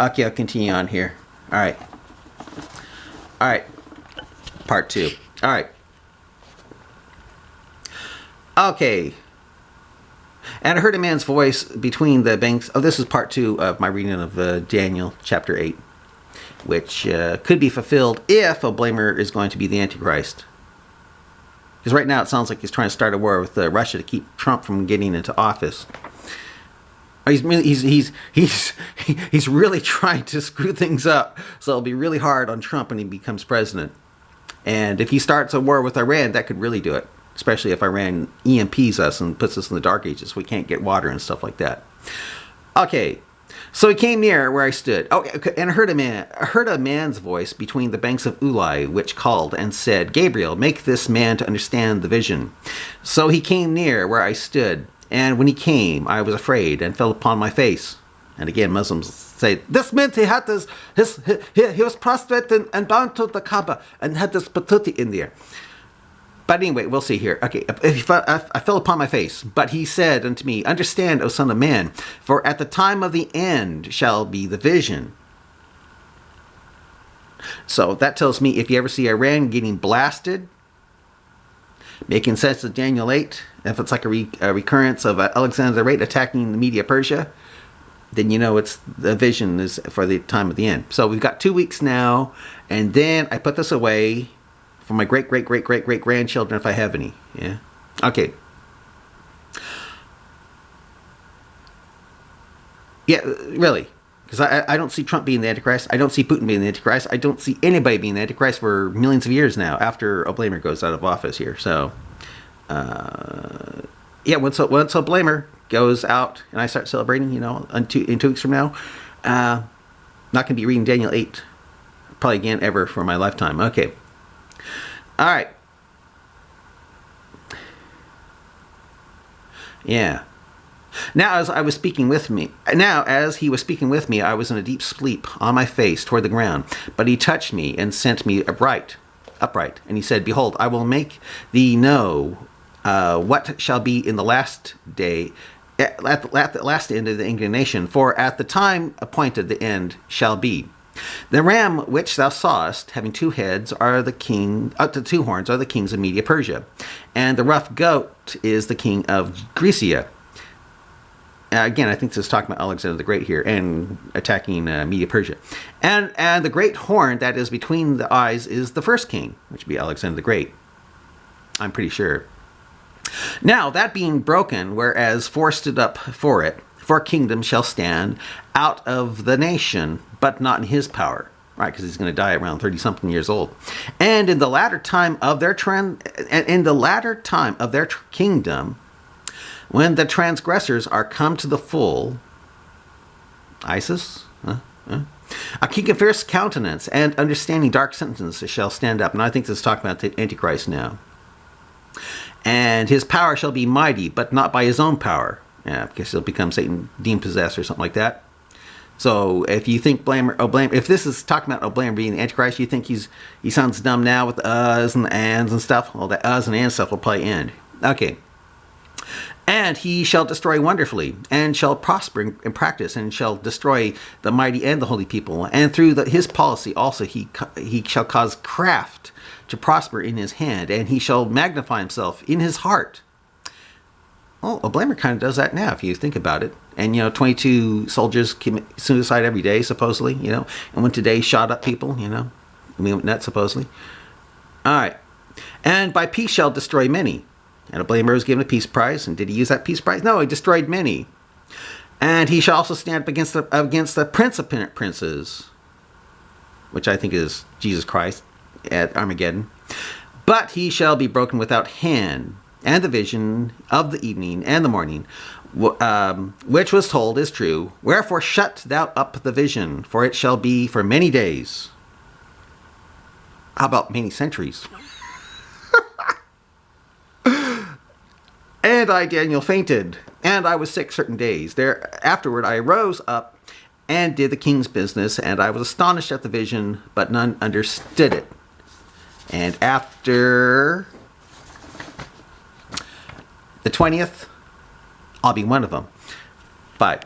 Okay, I'll continue on here. All right. All right. Part 2. All right. Okay. And I heard a man's voice between the banks. Oh, this is part 2 of my reading of Daniel chapter 8, which could be fulfilled if a blamer is going to be the Antichrist. Because right now it sounds like he's trying to start a war with Russia to keep Trump from getting into office. He's really trying to screw things up, so it'll be really hard on Trump when he becomes president. And if he starts a war with Iran, that could really do it. Especially if Iran EMPs us and puts us in the dark ages. We can't get water and stuff like that. Okay, so he came near where I stood. Oh, and I heard a man's voice between the banks of Ulai, which called and said, "Gabriel, make this man to understand the vision." So he came near where I stood, and when he came, I was afraid and fell upon my face. And again, Muslims say, this meant he had this, he was prostrate and bound to the Kaaba and had this patuti in there. But anyway, we'll see here. Okay, I fell upon my face. But he said unto me, understand, O son of man, for at the time of the end shall be the vision. So that tells me if you ever see Iran getting blasted, making sense of Daniel 8, if it's like a recurrence of Alexander the Great attacking the Media-Persia, then you know it's the vision is for the time of the end. So we've got 2 weeks now, and then I put this away for my great-great-great-great-great-grandchildren if I have any. Yeah? Okay. Yeah, really. Because I don't see Trump being the Antichrist. I don't see Putin being the Antichrist. I don't see anybody being the Antichrist for millions of years now after Oblamer goes out of office here. So, yeah, once Oblamer goes out and I start celebrating, in 2 weeks from now, not going to be reading Daniel 8 probably again ever for my lifetime. Okay. All right. Yeah. Now, as he was speaking with me, I was in a deep sleep on my face toward the ground. But he touched me and sent me upright. And he said, behold, I will make thee know what shall be in the last day, at the last end of the indignation. For at the time appointed the end shall be. The ram which thou sawest, having 2 heads, are the 2 horns are the kings of Media-Persia, and the rough goat is the king of Grecia. Again, I think this is talking about Alexander the Great here and attacking Media-Persia. And the great horn that is between the eyes is the first king, which would be Alexander the Great. I'm pretty sure. Now, that being broken, whereas 4 stood up for it, 4 kingdoms shall stand out of the nation, but not in his power. Right, because he's going to die around 30-something years old. And in the latter time of their kingdom, when the transgressors are come to the full, ISIS, a king of fierce countenance and understanding dark sentences shall stand up. And I think this is talking about the Antichrist now. And his power shall be mighty, but not by his own power. Yeah, because he'll become Satan demon-possessed or something like that. So if you think if this is talking about Oblamer being the Antichrist, you think he sounds dumb now with the uhs and the ands and stuff. Well, the uhs and ands stuff will probably end. Okay. And he shall destroy wonderfully, and shall prosper in practice, and shall destroy the mighty and the holy people. And through his policy also he shall cause craft to prosper in his hand, and he shall magnify himself in his heart. Well, Oblamer kind of does that now, if you think about it. And, 22 soldiers commit suicide every day, supposedly, and one today shot up people, I mean, not supposedly. All right. And by peace shall destroy many. And Oblamer was given a peace prize. And did he use that peace prize? No, he destroyed many. And he shall also stand up against the prince of princes, which I think is Jesus Christ at Armageddon. But he shall be broken without hand. And the vision of the evening and the morning, which was told, is true. Wherefore shut thou up the vision, for it shall be for many days. How about many centuries? And I, Daniel, fainted, and I was sick certain days. Afterward I arose up and did the king's business, and I was astonished at the vision, but none understood it. And after the 20th, I'll be one of them. But